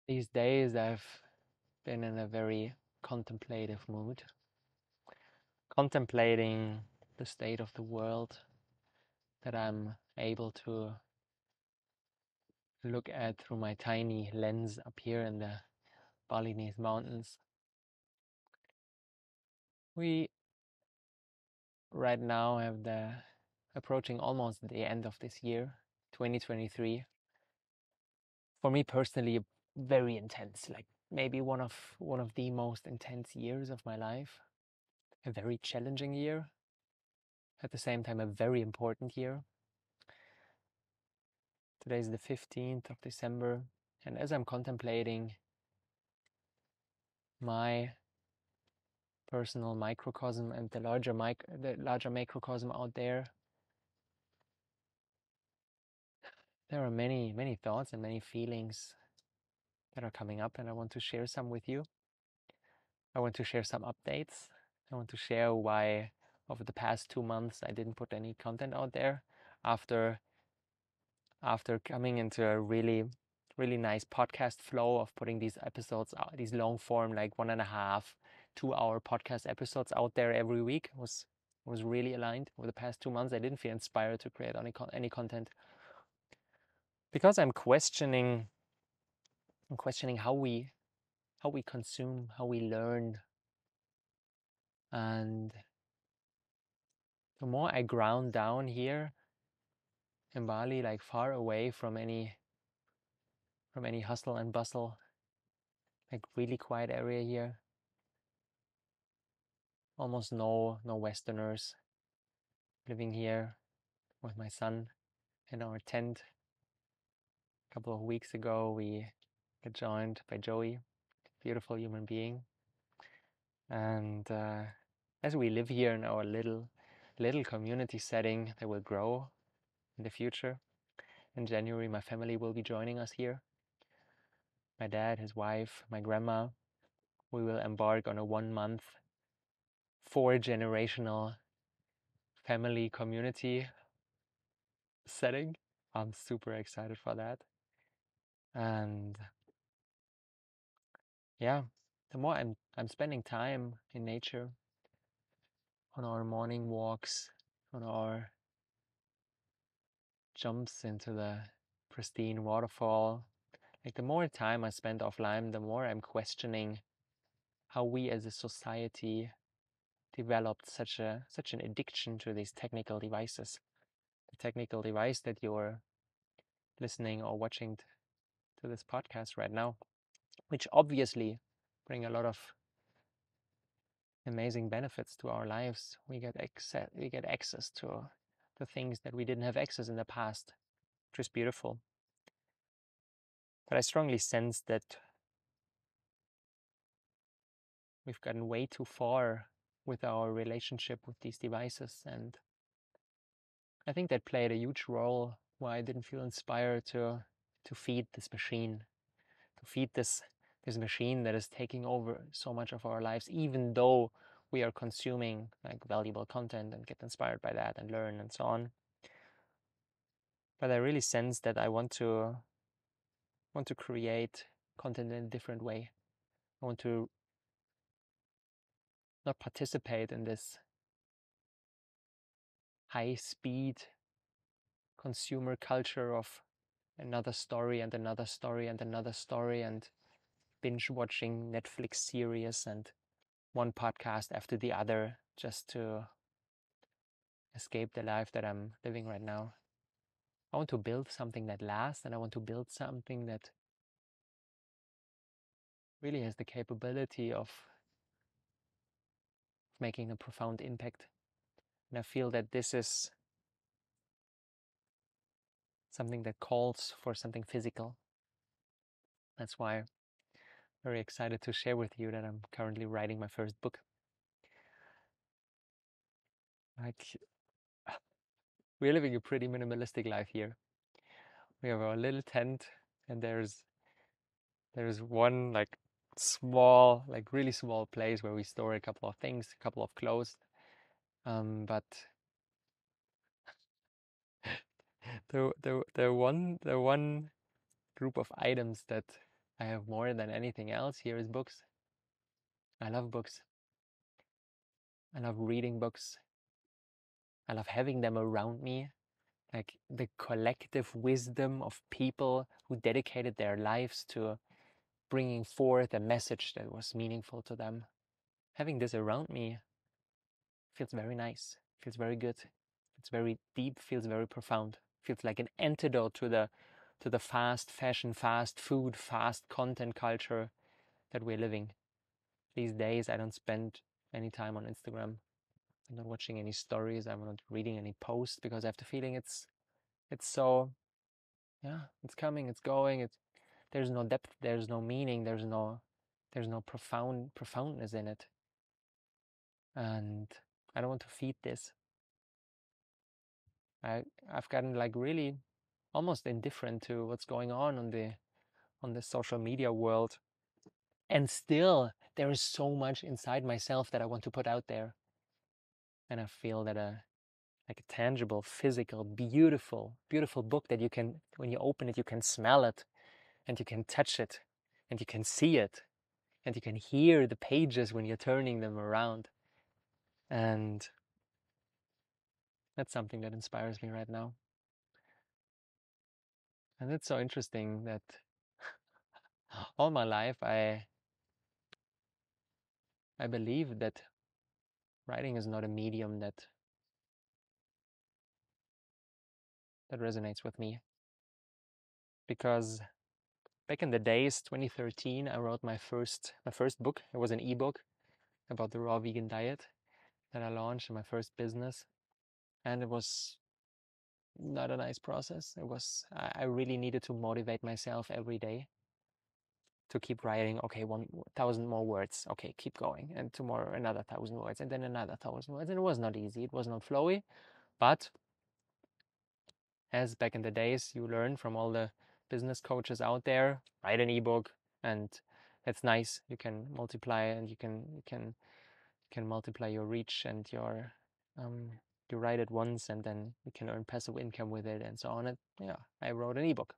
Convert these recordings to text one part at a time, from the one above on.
These days I've been in a very contemplative mood, contemplating the state of the world that I'm able to look at through my tiny lens up here in the Balinese mountains. We right now have the approaching almost the end of this year, 2023. For me personally, very intense, like maybe one of the most intense years of my life. A very challenging year, at the same time a very important year. Today is the 15th of December, and as I'm contemplating my personal microcosm and the larger macrocosm out there, there are many thoughts and many feelings that are coming up, and I want to share some with you. I want to share some updates. I want to share why over the past 2 months I didn't put any content out there after coming into a really nice podcast flow of putting these episodes out, these long form, like 1.5, 2 hour podcast episodes out there every week. Was really aligned. Over the past 2 months I didn't feel inspired to create any content because I'm questioning how we consume, how we learn. And the more I ground down here in Bali, like far away from any hustle and bustle, like really quiet area here, almost no Westerners living here with my son in our tent. A couple of weeks ago we got joined by Joey, beautiful human being, and as we live here in our little community setting that will grow in the future, in January my family will be joining us here. My dad, his wife, my grandma. We will embark on a 1 month 4 generational family community setting. I'm super excited for that. And yeah, the more I'm spending time in nature, on our morning walks, on our jumps into the pristine waterfall, like the more time I spend offline, the more I'm questioning how we as a society developed such an addiction to these technical devices. The technical device that you're listening or watching to this podcast right now, which obviously bring a lot of amazing benefits to our lives. We get access to the things that we didn't have access in the past, which is beautiful. But I strongly sense that we've gotten way too far with our relationship with these devices, and I think that played a huge role why I didn't feel inspired to feed this machine, to feed this machine that is taking over so much of our lives, even though we are consuming like valuable content and get inspired by that and learn and so on. But I really sense that I want to create content in a different way. I want to not participate in this high speed consumer culture of another story and another story and another story, and binge watching Netflix series and one podcast after the other just to escape the life that I'm living right now. I want to build something that lasts, and I want to build something that really has the capability of making a profound impact. And I feel that this is something that calls for something physical. That's why I'm very excited to share with you that I'm currently writing my first book. Like, we're living a pretty minimalistic life here. We have our little tent, and there's one like small, like really small place where we store a couple of things, a couple of clothes. But the one group of items that I have more than anything else. Here is books. I love books. I love reading books. I love having them around me. Like the collective wisdom of people who dedicated their lives to bringing forth a message that was meaningful to them. Having this around me feels very nice, feels very good. It's very deep, feels very profound. Feels like an antidote to the fast fashion, fast food, fast content culture that we're living. These days I don't spend any time on Instagram. I'm not watching any stories, I'm not reading any posts because I have the feeling it's so, yeah, it's coming, it's going, there's no depth, there's no meaning, there's no profoundness in it. And I don't want to feed this. I've gotten like really almost indifferent to what's going on the social media world. And still there is so much inside myself that I want to put out there. And I feel that like a tangible, physical, beautiful book that you can, when you open it, you can smell it and you can touch it and you can see it and you can hear the pages when you're turning them around. And that's something that inspires me right now. And it's so interesting that all my life I believe that writing is not a medium that resonates with me. Because back in the days, 2013, I wrote my first book. It was an ebook about the raw vegan diet that I launched in my first business. And it was not a nice process. It was, I really needed to motivate myself every day to keep writing. Okay, 1,000 more words. Okay, keep going. And tomorrow another 1,000 words, and then another 1,000 words. And it was not easy. It was not flowy. But as back in the days, you learn from all the business coaches out there, write an ebook, and that's nice. You can multiply, and you can multiply your reach and your you write it once, and then you can earn passive income with it, and so on. And yeah, I wrote an ebook.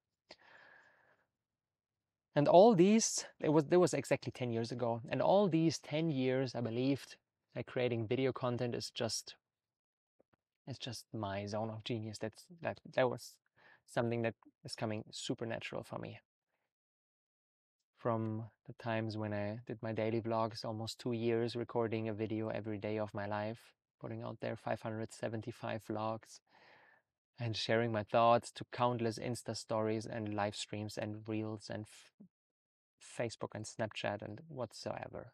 And all these, that was exactly 10 years ago. And all these 10 years, I believed that creating video content is just, it's just my zone of genius. That was something that is coming super natural for me. From the times when I did my daily vlogs, almost 2 years recording a video every day of my life, putting out there 575 vlogs, and sharing my thoughts to countless Insta stories and live streams and reels and Facebook and Snapchat and whatsoever.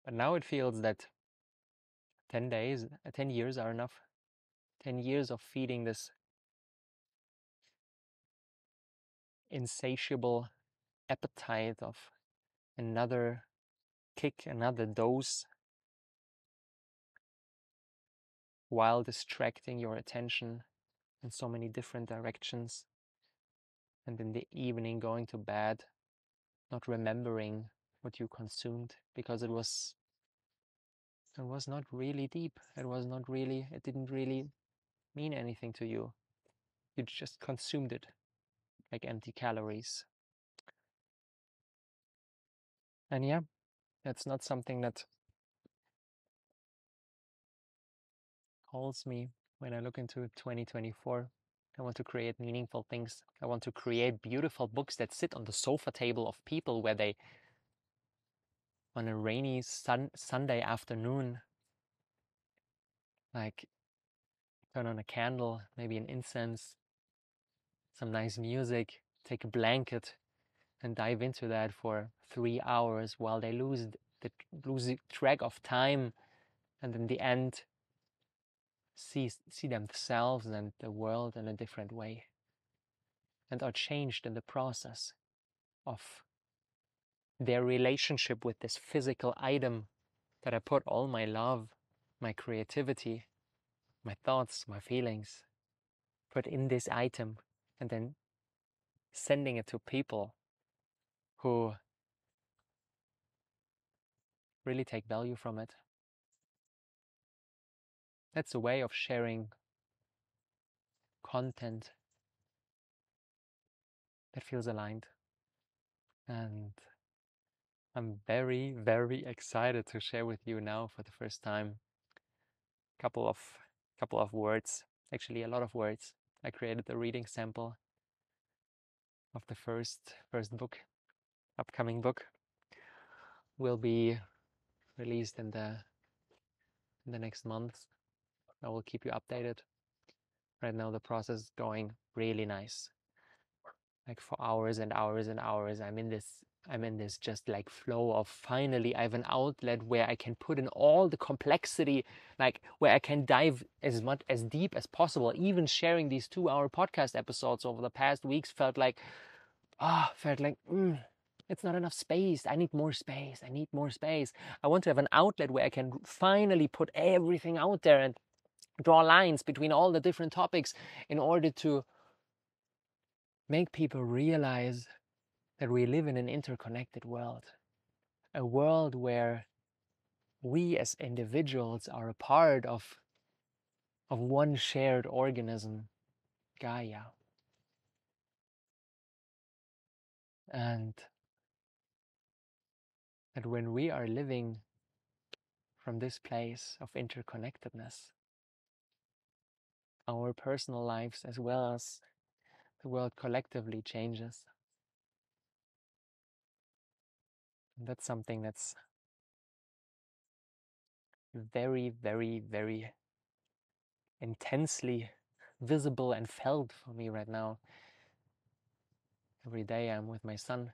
But now it feels that 10 years are enough. 10 years of feeding this insatiable appetite of another kick, another dose, while distracting your attention in so many different directions. And in the evening, going to bed, not remembering what you consumed because it was not really deep. It didn't really mean anything to you. You just consumed it like empty calories. And yeah, that's not something that calls me when I look into 2024. I want to create meaningful things. I want to create beautiful books that sit on the sofa table of people where they, on a rainy Sunday afternoon, like turn on a candle, maybe an incense, some nice music, take a blanket and dive into that for 3 hours while they lose the track of time, and in the end see themselves and the world in a different way, and are changed in the process of their relationship with this physical item that I put all my love, my creativity, my thoughts, my feelings, put in this item, and then sending it to people who really take value from it. That's a way of sharing content that feels aligned. And I'm very, very excited to share with you now for the first time a couple of words, actually a lot of words. I created a reading sample of the first book, upcoming book. Will be released in the next month. I will keep you updated. Right now the process is going really nice. Like for hours and hours and hours, I'm in this just like flow of finally I have an outlet where I can put in all the complexity, like where I can dive as much as deep as possible. Even sharing these 2-hour podcast episodes over the past weeks felt like it's not enough space. I need more space. I need more space. I want to have an outlet where I can finally put everything out there and draw lines between all the different topics in order to make people realize that we live in an interconnected world. A world where we as individuals are a part of one shared organism, Gaia. And that when we are living from this place of interconnectedness, our personal lives as well as the world collectively changes. And that's something that's very, very, very intensely visible and felt for me right now. Every day I'm with my son.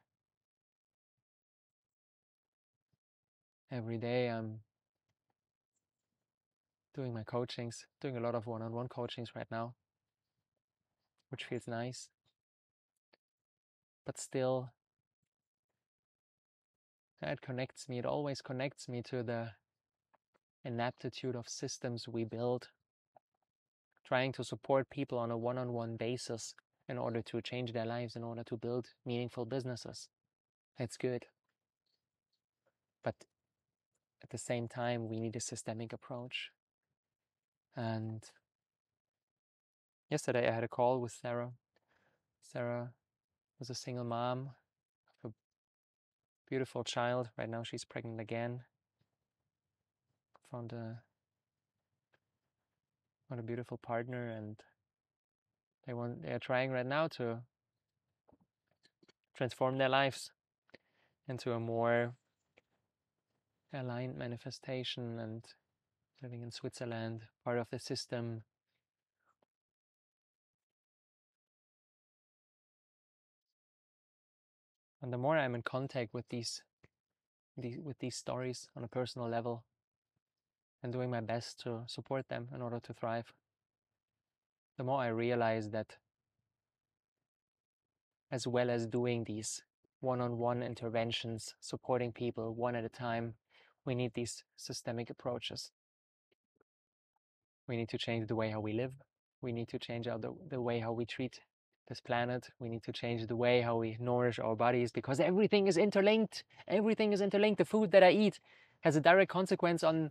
Every day I'm doing my coachings, doing a lot of one-on-one coachings right now, which feels nice. But still, it connects me. It always connects me to the inaptitude of systems we build, trying to support people on a one-on-one basis in order to change their lives, in order to build meaningful businesses. It's good. But at the same time, we need a systemic approach. And yesterday I had a call with Sarah. Sarah was a single mom of a beautiful child. Right now she's pregnant again. Found a beautiful partner, and they are trying right now to transform their lives into a more aligned manifestation, and living in Switzerland, part of the system. And the more I'm in contact with these stories on a personal level and doing my best to support them in order to thrive, the more I realize that as well as doing these one-on-one interventions, supporting people one at a time, we need these systemic approaches. We need to change the way how we live. We need to change the way how we treat this planet. We need to change the way how we nourish our bodies, because everything is interlinked. Everything is interlinked. The food that I eat has a direct consequence on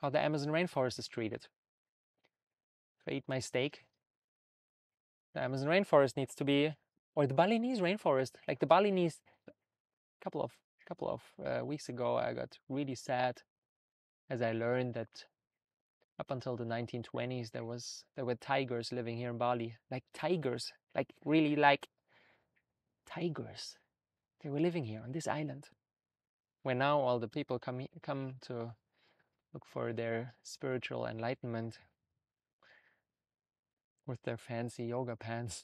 how the Amazon rainforest is treated. If I eat my steak, the Amazon rainforest needs to be, or the Balinese rainforest, like the Balinese. A couple of weeks ago, I got really sad as I learned that up until the 1920s, there were tigers living here in Bali, like tigers, like really like tigers. They were living here on this island, where now all the people come to look for their spiritual enlightenment with their fancy yoga pants.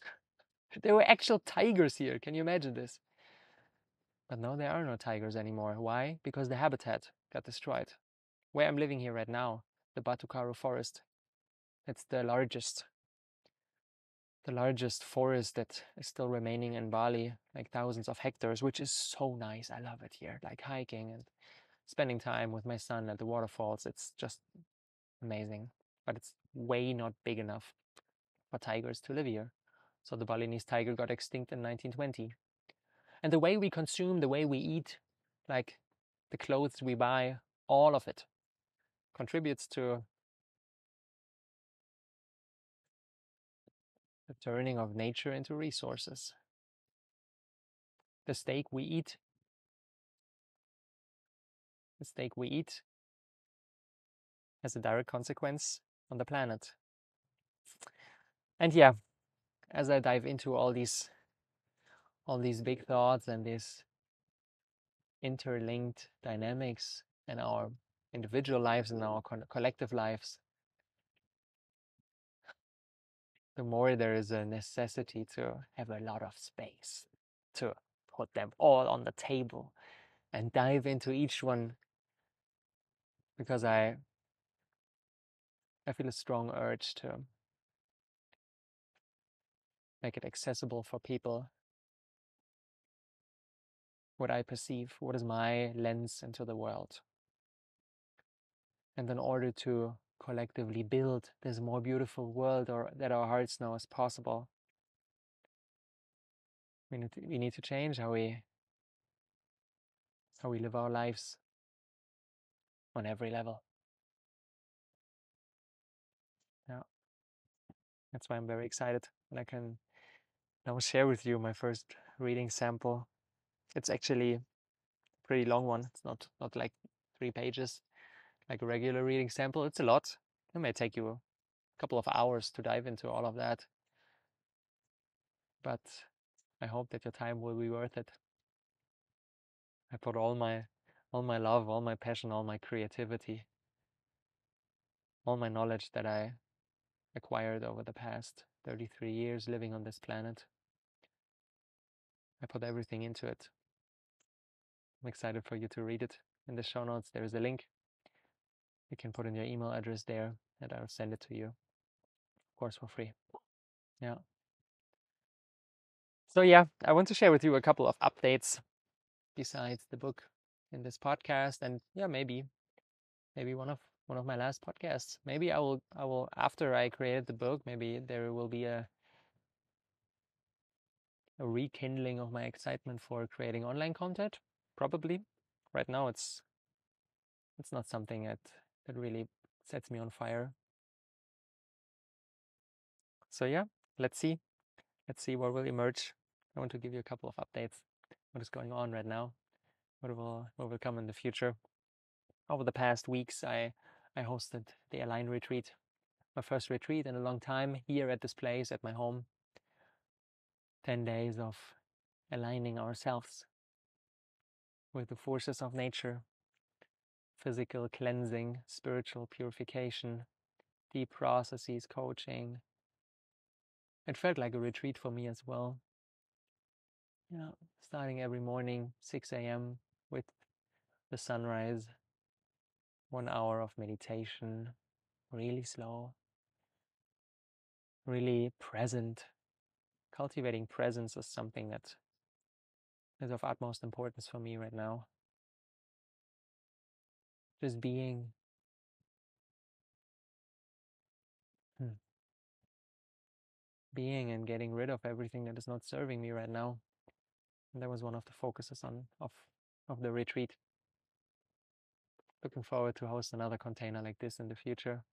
There were actual tigers here. Can you imagine this? But no, there are no tigers anymore. Why? Because the habitat got destroyed. Where I'm living here right now, the Batu forest, it's the largest forest that is still remaining in Bali, like thousands of hectares, which is so nice. I love it here, like hiking and spending time with my son at the waterfalls. It's just amazing, but it's way not big enough for tigers to live here. So the Balinese tiger got extinct in 1920. And the way we consume, the way we eat, like the clothes we buy, all of it contributes to the turning of nature into resources. The steak we eat has a direct consequence on the planet. And yeah, as I dive into all these big thoughts and these interlinked dynamics in our individual lives and our collective lives, the more there is a necessity to have a lot of space to put them all on the table and dive into each one, because I feel a strong urge to make it accessible for people, what I perceive, what is my lens into the world. And in order to collectively build this more beautiful world, or that our hearts know is possible, we need to change how we live our lives on every level. Yeah, that's why I'm very excited, and I can now share with you my first reading sample. It's actually a pretty long one. It's not like 3 pages like a regular reading sample. It's a lot. It may take you a couple of hours to dive into all of that, but I hope that your time will be worth it. I put all my love, all my passion, all my creativity, all my knowledge that I acquired over the past 33 years living on this planet. I put everything into it. I'm excited for you to read it. In the show notes, there is a link. You can put in your email address there and I'll send it to you, of course, for free. Yeah. So yeah, I want to share with you a couple of updates besides the book in this podcast, and yeah, maybe one of my last podcasts. Maybe I will after I created the book, maybe there will be a rekindling of my excitement for creating online content. Probably. Right now it's not something that really sets me on fire. So yeah, let's see what will emerge. I want to give you a couple of updates, what is going on right now, what will come in the future. Over the past weeks, I hosted the Align retreat, my first retreat in a long time, here at this place at my home. 10 days of aligning ourselves with the forces of nature, physical cleansing, spiritual purification, deep processes, coaching. It felt like a retreat for me as well. Yeah, starting every morning, 6 a.m. with the sunrise, 1 hour of meditation, really slow, really present. Cultivating presence is something that is of utmost importance for me right now. Just being. Being and getting rid of everything that is not serving me right now. And that was one of the focuses of the retreat. Looking forward to host another container like this in the future.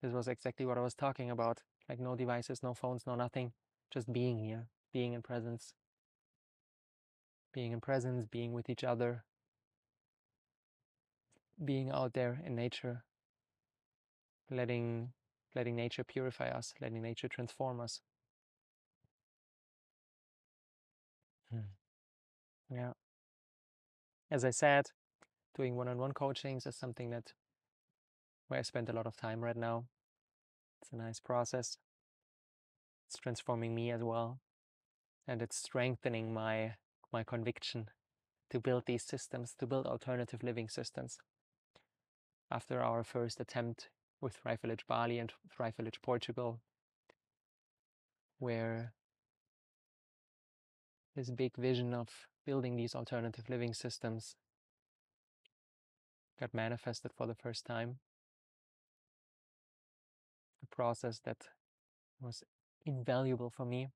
This was exactly what I was talking about. Like no devices, no phones, no nothing. Just being here, being in presence. Being in presence, being with each other. Being out there in nature. Letting nature purify us, letting nature transform us. Yeah. As I said, doing one-on-one coachings is something where I spend a lot of time right now. It's a nice process. It's transforming me as well. And it's strengthening my conviction to build these systems, to build alternative living systems. After our first attempt with Thrive Village Bali and Thrive Village Portugal, where this big vision of building these alternative living systems got manifested for the first time. A process that was invaluable for me,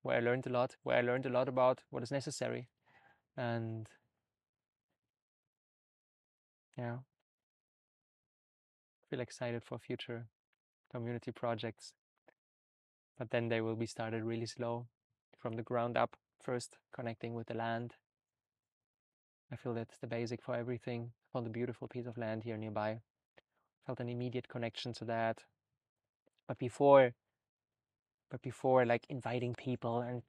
where I learned a lot about what is necessary. And yeah, feel excited for future community projects but then they will be started really slow from the ground up. First, connecting with the land. I feel that's the basic for everything. Found a beautiful piece of land here nearby. Felt an immediate connection to that. But before like inviting people and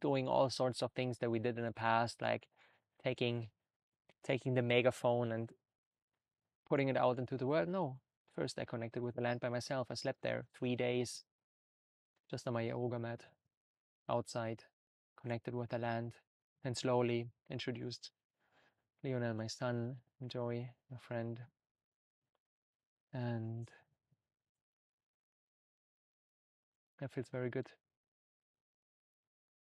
doing all sorts of things that we did in the past, like taking the megaphone and putting it out into the world. No. First I connected with the land by myself. I slept there 3 days just on my yoga mat outside, connected with the land, and slowly introduced Lionel, my son, and Joey, my friend. And that feels very good.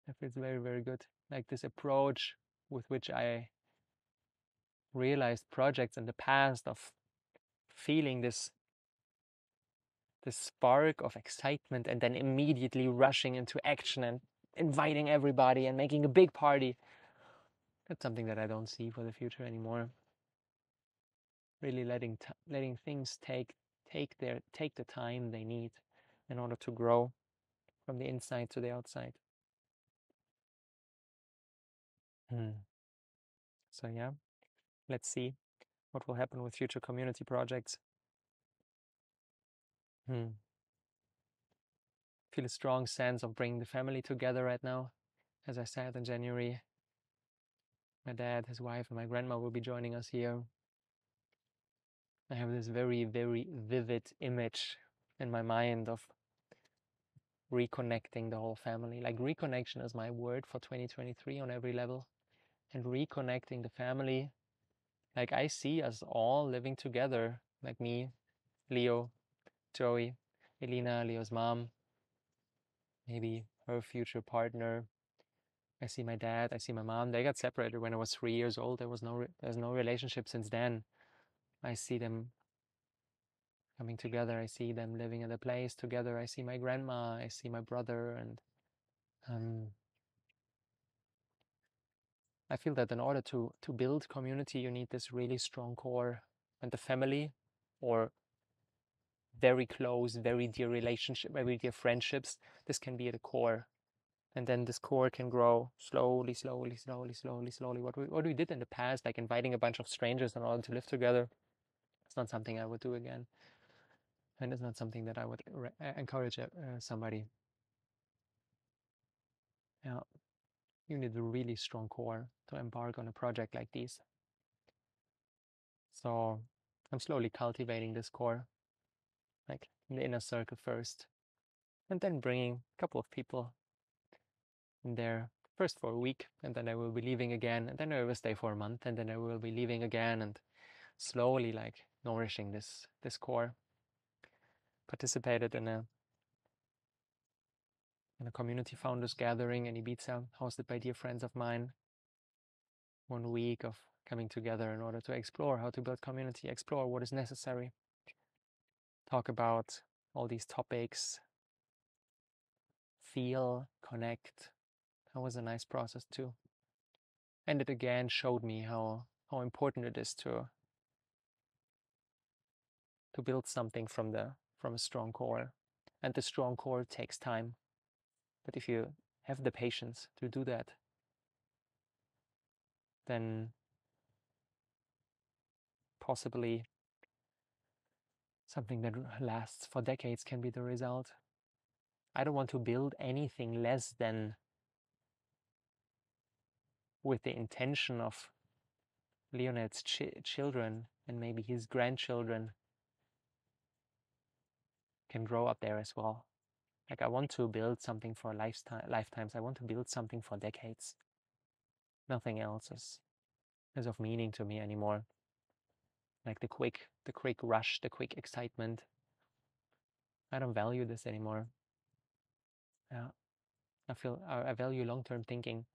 That feels very, very good. Like this approach with which I realized projects in the past of feeling this spark of excitement and then immediately rushing into action and inviting everybody and making a big party. That's something that I don't see for the future anymore. Really letting things take the time they need in order to grow from the inside to the outside. So yeah, let's see what will happen with future community projects. Feel a strong sense of bringing the family together right now. As I said, in January, my dad, his wife, and my grandma will be joining us here. I have this very, very vivid image in my mind of reconnecting the whole family. Like reconnection is my word for 2023 on every level. And reconnecting the family, like I see us all living together, like me, Leo, Joey, Elena, Leo's mom, maybe her future partner. I see my dad, I see my mom. They got separated when I was 3 years old. There's no relationship since then. I see them coming together. I see them living in a place together. I see my grandma. I see my brother, and I feel that in order to build community, you need this really strong core, and the family, or very close, very dear relationship, very dear friendships. This can be at the core, and then this core can grow slowly, slowly, slowly, slowly, slowly. What we did in the past, like inviting a bunch of strangers in order to live together, it's not something I would do again, and it's not something that I would encourage somebody. Yeah, you need a really strong core to embark on a project like this. So I'm slowly cultivating this core, like in the inner circle first, and then bringing a couple of people in there first for a week, and then I will be leaving again, and then I will stay for a month, and then I will be leaving again, and slowly like nourishing this core. Participated in a community founders gathering in Ibiza, hosted by dear friends of mine. 1 week of coming together in order to explore how to build community, explore what is necessary, talk about all these topics, feel, connect. That was a nice process too. And it again showed me how important it is to build something from a strong core. And the strong core takes time. But if you have the patience to do that, then possibly something that lasts for decades can be the result. I don't want to build anything less than with the intention of Leonard's children and maybe his grandchildren can grow up there as well. Like I want to build something for lifetimes. I want to build something for decades. Nothing else is of meaning to me anymore. Like the quick rush, the quick excitement. I don't value this anymore. Yeah, I value long-term thinking.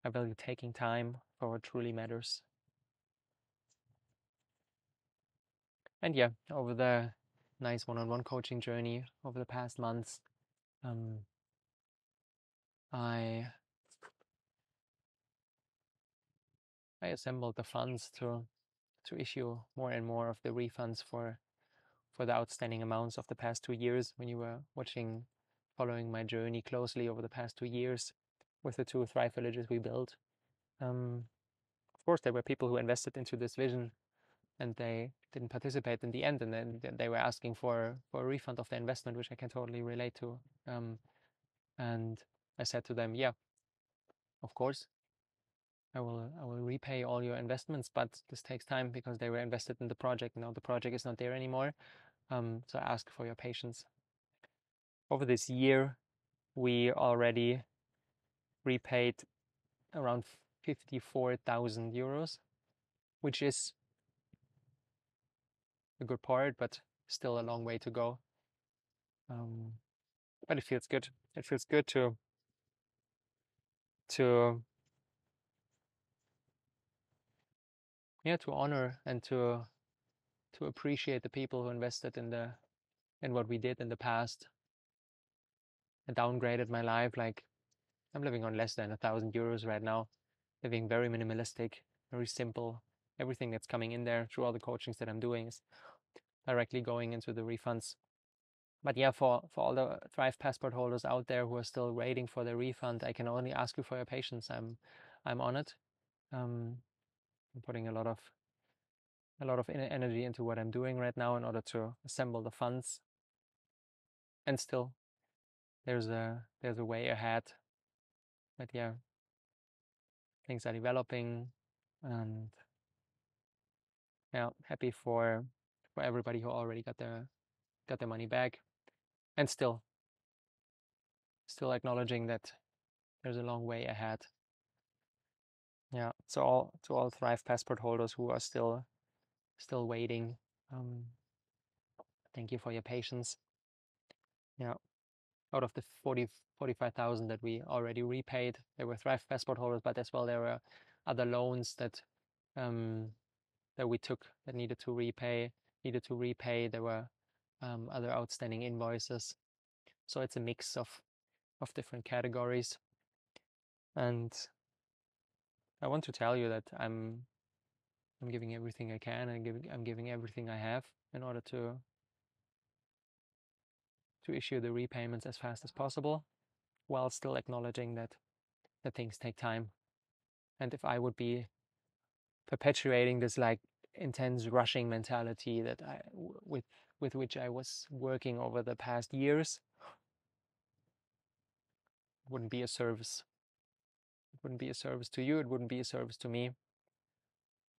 I value taking time for what truly matters. And yeah, over the nice one-on-one coaching journey over the past months, I assembled the funds to issue more and more of the refunds for the outstanding amounts of the past 2 years when you were following my journey closely over the past 2 years with the 2 Thrive villages we built. Of course, there were people who invested into this vision and they didn't participate in the end, and then they were asking for a refund of their investment, which I can totally relate to. And I said to them, yeah, of course, I will repay all your investments, but this takes time because they were invested in the project. Now the project is not there anymore. So I ask for your patience. Over this year, we already repaid around 54,000 euros, which is a good part, but still a long way to go. But it feels good. It feels good to honor and to appreciate the people who invested in what we did in the past and downgraded my life. Like, I'm living on less than 1,000 euros right now, living very minimalistic, very simple. Everything that's coming in there through all the coachings that I'm doing is directly going into the refunds. But yeah, for all the Thrive passport holders out there who are still waiting for their refund, I can only ask you for your patience. I'm on it. I'm putting a lot of energy into what I'm doing right now in order to assemble the funds. And still, there's a way ahead. But yeah, things are developing, and yeah, happy for everybody who already got their money back, and still acknowledging that there's a long way ahead. Yeah, so to all Thrive passport holders who are still waiting, thank you for your patience. Yeah, out of the 45,000 that we already repaid, there were Thrive passport holders, but as well there were other loans that we took that needed to repay. There were other outstanding invoices. So it's a mix of different categories. And I want to tell you that I'm giving everything I can, and I'm giving everything I have in order to issue the repayments as fast as possible, while still acknowledging that things take time. And if I would be perpetuating this like intense rushing mentality that with which I was working over the past years, it wouldn't be a service. It wouldn't be a service to you. It wouldn't be a service to me.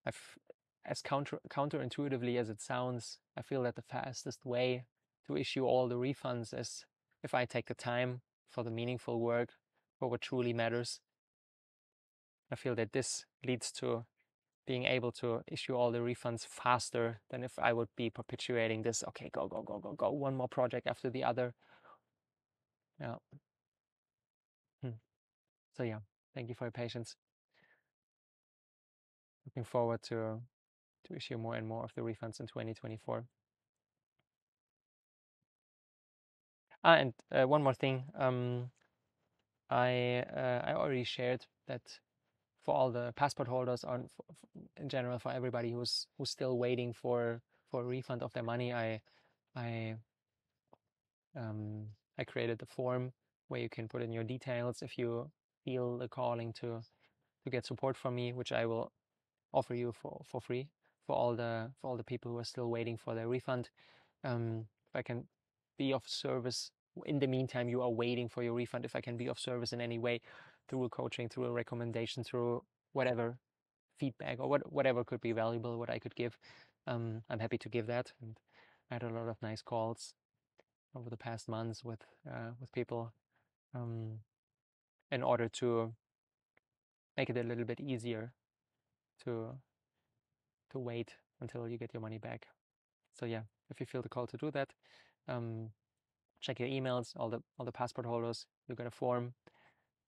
As counterintuitively as it sounds, I feel that the fastest way to issue all the refunds is if I take the time for the meaningful work, for what truly matters. I feel that this leads to being able to issue all the refunds faster than if I would be perpetuating this, okay, go, one more project after the other. Yeah. So yeah, thank you for your patience. Looking forward to issue more and more of the refunds in 2024. And one more thing. I already shared that for all the passport holders, or in general for everybody who's still waiting for a refund of their money, I created a form where you can put in your details if you feel the calling to get support from me, which I will offer you for free for all the people who are still waiting for their refund. If I can be of service in the meantime you are waiting for your refund, if I can be of service in any way through a coaching, through a recommendation, through whatever feedback or whatever could be valuable, what I could give, I'm happy to give that. And I had a lot of nice calls over the past months with people in order to make it a little bit easier to wait until you get your money back. So yeah, if you feel the call to do that, check your emails. All the passport holders, you got a form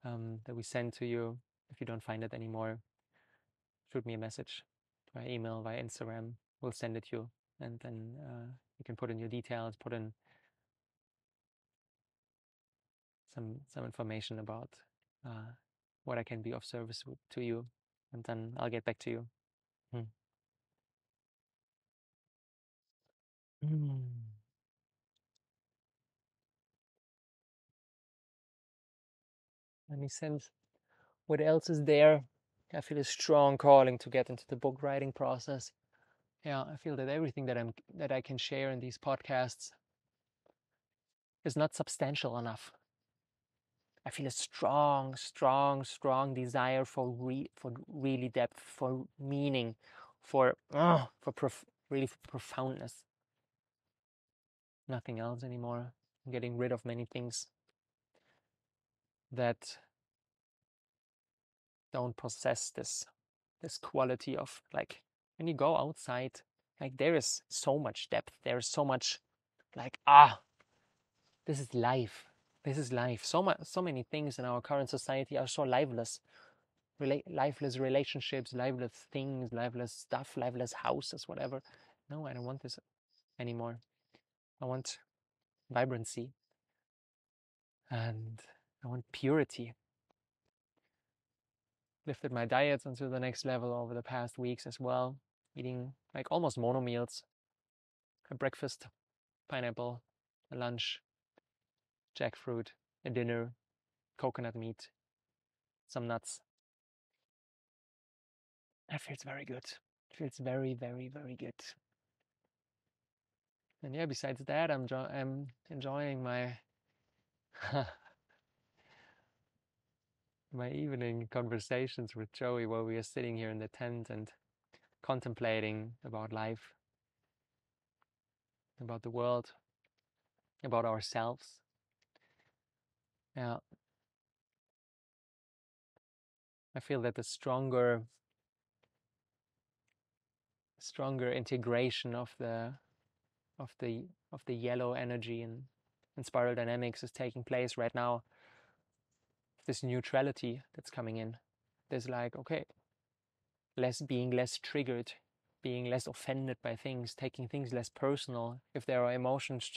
that we send to you. If you don't find it anymore, shoot me a message via email, via Instagram. We'll send it to you, and then you can put in your details, put in some information about what I can be of service to you, and then I'll get back to you. Let me sense what else is there. I feel a strong calling to get into the book writing process. Yeah, I feel that everything that I can share in these podcasts is not substantial enough. I feel a strong, strong, strong desire for really depth, for meaning, really for profoundness. Nothing else anymore. I'm getting rid of many things that don't possess this quality of, like, when you go outside, like, there is so much depth. There is so much, like, this is life. This is life. So many things in our current society are so lifeless. Lifeless relationships, lifeless things, lifeless stuff, lifeless houses, whatever. No, I don't want this anymore. I want vibrancy, and I want purity. Lifted my diets onto the next level over the past weeks as well, eating like almost mono meals. A breakfast, pineapple; a lunch, jackfruit; a dinner, coconut meat, some nuts. That feels very good. It feels very, very, very good. And yeah, besides that, I'm enjoying my my evening conversations with Joey, while we are sitting here in the tent and contemplating about life, about the world, about ourselves. Yeah, I feel that the stronger integration of the yellow energy and spiral dynamics is taking place right now. This neutrality that's coming in. There's like, okay, being less triggered, being less offended by things, taking things less personal. If there are emotions,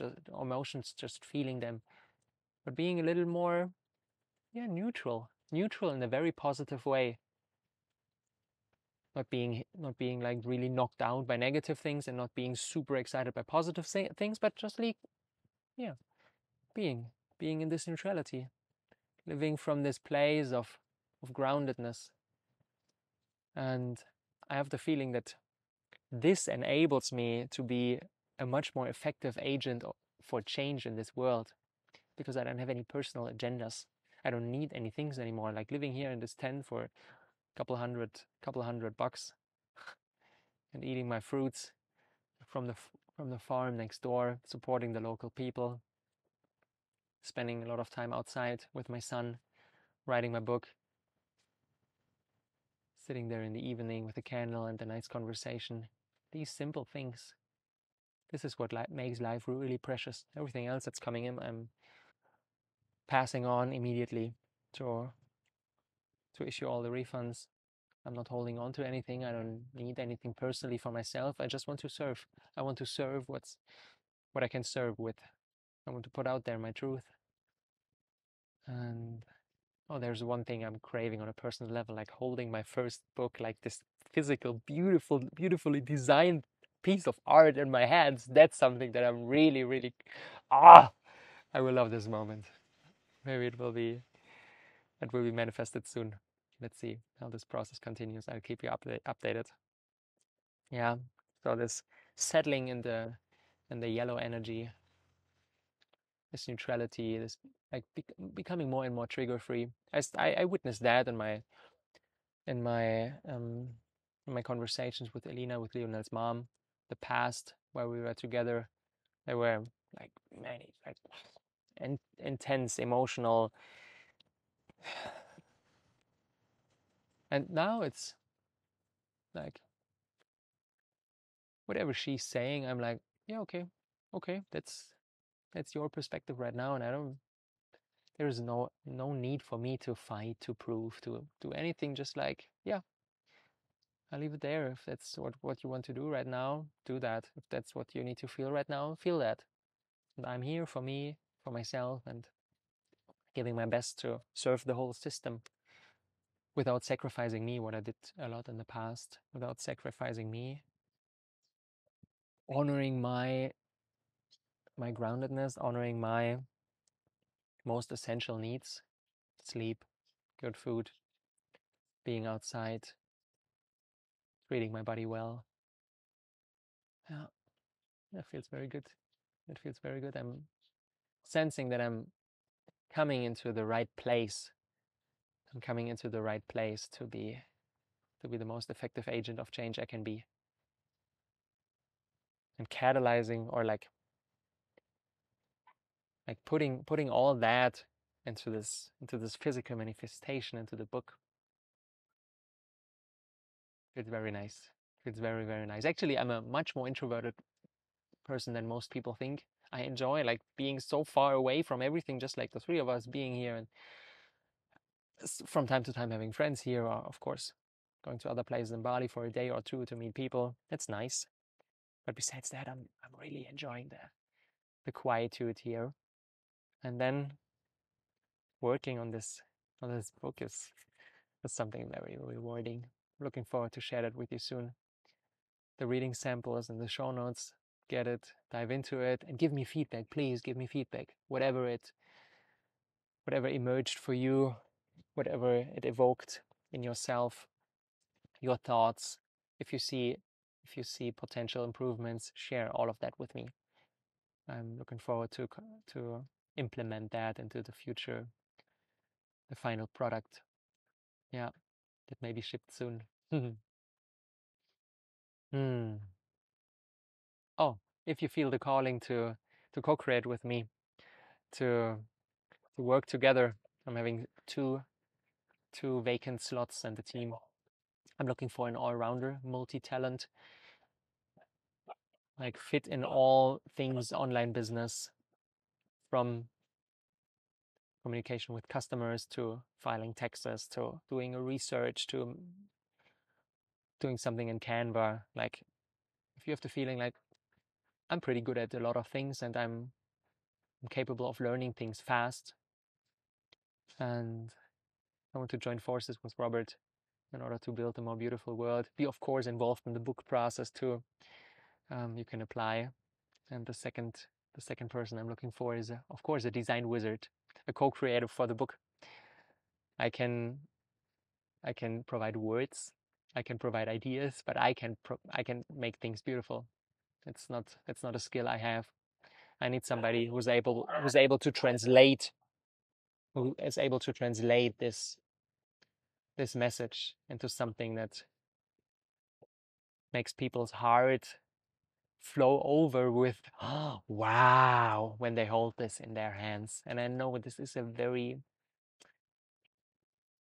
just feeling them, but being a little more, neutral in a very positive way. Not being like really knocked out by negative things, and not being super excited by positive things, but just like, yeah, being in this neutrality, living from this place of groundedness. And I have the feeling that this enables me to be a much more effective agent for change in this world, because I don't have any personal agendas. I don't need any things anymore. Like living here in this tent for a couple hundred bucks, and eating my fruits from the farm next door, supporting the local people, spending a lot of time outside with my son, writing my book, sitting there in the evening with a candle and a nice conversation. These simple things. This is what makes life really precious. Everything else that's coming in, I'm passing on immediately to issue all the refunds. I'm not holding on to anything. I don't need anything personally for myself. I just want to serve. I want to serve what I can serve with. I want to put out there my truth. And there's one thing I'm craving on a personal level, like holding my first book, like this physical, beautifully designed piece of art in my hands. That's something that I'm really, really, I will love this moment. Maybe it will be manifested soon. Let's see how this process continues. I'll keep you updated. Yeah. So this settling in the yellow energy, this neutrality, this like becoming more and more trigger free. I witnessed that in my um in my conversations with Elena, with Lionel's mom, the past where we were together. They were like many, like, intense, emotional, and now it's like whatever she's saying, I'm like, yeah, okay, that's your perspective right now, and I don't. There's no need for me to fight, to prove, to do anything. Just like, yeah, I'll leave it there. If that's what you want to do right now, do that. If that's what you need to feel right now, feel that. And I'm here for me, for myself, and giving my best to serve the whole system without sacrificing me, what I did a lot in the past, without sacrificing me, honoring my my groundedness, honoring my most essential needs: sleep, good food, being outside, treating my body well. Yeah, that feels very good. It feels very good. I'm sensing that I'm coming into the right place. I'm coming into the right place to be the most effective agent of change I can be. And catalyzing, or like putting all that into this physical manifestation, into the book. It's very nice. It's very, very nice. Actually, I'm a much more introverted person than most people think. I enjoy like being so far away from everything, just like the three of us being here, and from time to time having friends here, or of course going to other places in Bali for a day or two to meet people. That's nice. But besides that, I'm really enjoying the quietude here. And then working on this book is something very rewarding. Looking forward to share that with you soon. The reading samples and the show notes. Get it, dive into it, and give me feedback. Please give me feedback. Whatever emerged for you, whatever it evoked in yourself, your thoughts. If you see potential improvements, share all of that with me. I'm looking forward to implement that into the future, the final product. Yeah, that may be shipped soon. Hmm. Oh, if you feel the calling to co-create with me, to work together, I'm having two vacant slots and the team. I'm looking for an all-rounder, multi-talent, like fit in all things online business, from communication with customers to filing taxes to doing a research to doing something in Canva. Like, if you have the feeling like I'm pretty good at a lot of things and I'm capable of learning things fast, and I want to join forces with Robert in order to build a more beautiful world. Be of course involved in the book process too. You can apply. And the second person I'm looking for is of course a design wizard, a co-creator for the book. I can provide words, I can provide ideas, but I can make things beautiful. It's not a skill I have. I need somebody who is able to translate this message into something that makes people's heart flow over with oh, wow when they hold this in their hands. And I know this is a very,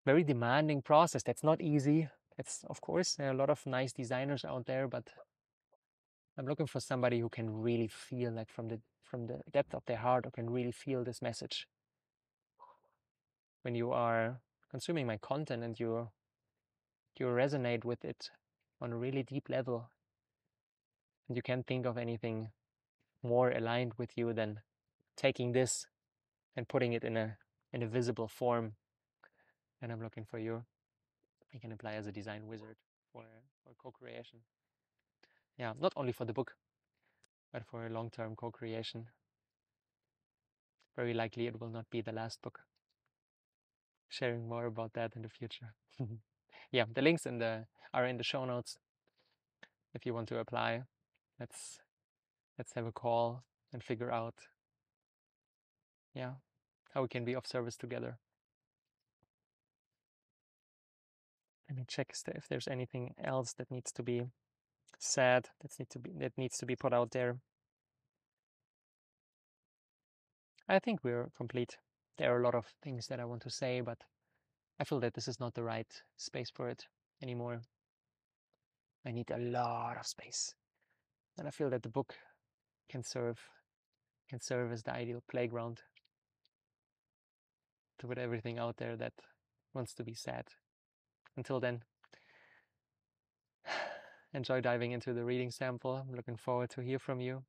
very demanding process. That's not easy. It's, of course, there are a lot of nice designers out there, but I'm looking for somebody who can really feel, like from the depth of their heart, who can really feel this message. When you are consuming my content and you resonate with it on a really deep level, and you can't think of anything more aligned with you than taking this and putting it in a visible form. And I'm looking for you. You can apply as a design wizard for co-creation. Yeah, not only for the book, but for a long-term co-creation. Very likely it will not be the last book. Sharing more about that in the future. Yeah, the links are in the show notes. If you want to apply, let's have a call and figure out, yeah, how we can be of service together. Let me check if there's anything else that needs to be said, that needs to be put out there. I think we're complete. There are a lot of things that I want to say, but I feel that this is not the right space for it anymore. I need a lot of space. And I feel that the book can serve as the ideal playground to put everything out there that wants to be said. Until then, enjoy diving into the reading sample. I'm looking forward to hear from you.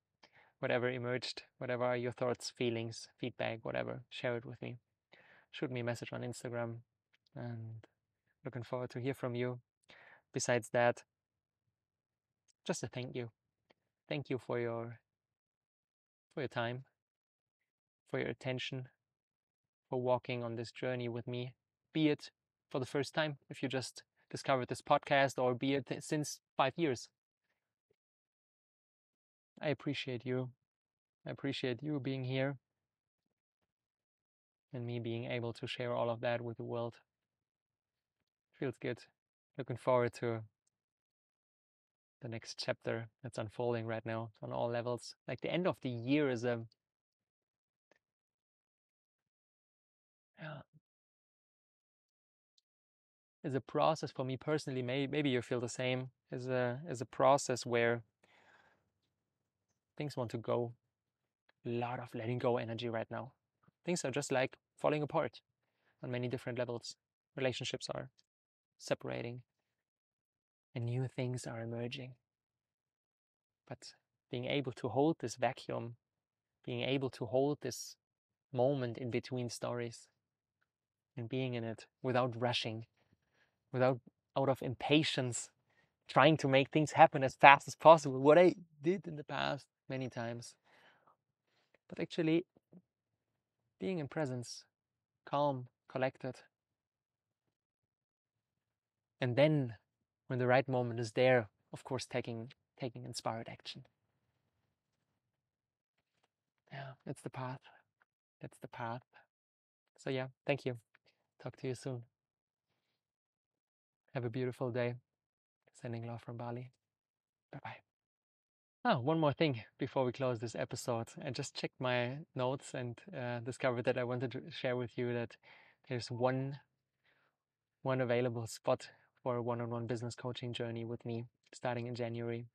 Whatever emerged, whatever are your thoughts, feelings, feedback, whatever, share it with me. Shoot me a message on Instagram, and looking forward to hear from you. Besides that, just a thank you. Thank you for your for your time, for your attention, for walking on this journey with me, be it for the first time, if you just discovered this podcast, or be it since 5 years. I appreciate you. I appreciate you being here and me being able to share all of that with the world. Feels good. Looking forward to the next chapter that's unfolding right now on all levels. Like the end of the year is a process for me personally. Maybe you feel the same. Is a process where things want to go. A lot of letting go energy right now. Things are just like falling apart on many different levels. Relationships are separating and new things are emerging. But being able to hold this vacuum, being able to hold this moment in between stories and being in it without rushing, without out of impatience, trying to make things happen as fast as possible, what I did in the past many times. But actually being in presence, calm, collected. And then when the right moment is there, of course, taking inspired action. Yeah, it's the path. That's the path. So yeah, thank you. Talk to you soon. Have a beautiful day. Sending love from Bali. Bye-bye. Oh, one more thing before we close this episode. I just checked my notes and discovered that I wanted to share with you that there's one available spot for a one-on-one business coaching journey with me starting in January.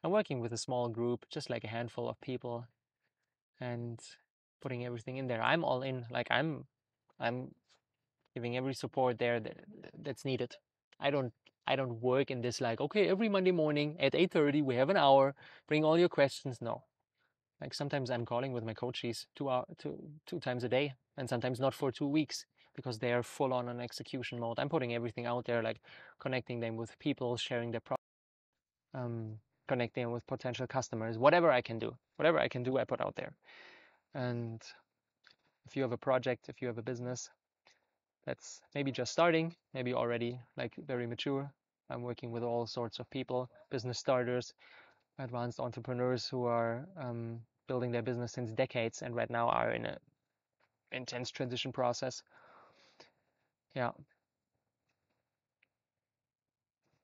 I'm working with a small group, just like a handful of people, and putting everything in there. I'm all in. Like I'm giving every support there that's needed. I don't work in this like, okay, every Monday morning at 8:30 we have an hour, bring all your questions. No. Like sometimes I'm calling with my coaches two times a day, and sometimes not for 2 weeks because they are full on execution mode. I'm putting everything out there, like connecting them with people, sharing their connecting with potential customers, whatever I can do, I put out there. And if you have a project, if you have a business that's maybe just starting, maybe already like very mature, I'm working with all sorts of people, business starters, advanced entrepreneurs who are building their business since decades and right now are in an intense transition process. Yeah.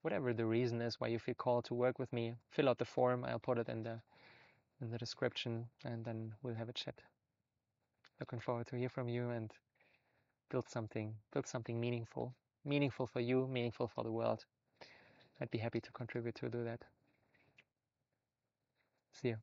Whatever the reason is why you feel called to work with me, fill out the form. I'll put it in the description, and then we'll have a chat. Looking forward to hear from you and build something meaningful for you, meaningful for the world. I'd be happy to contribute to do that. See you.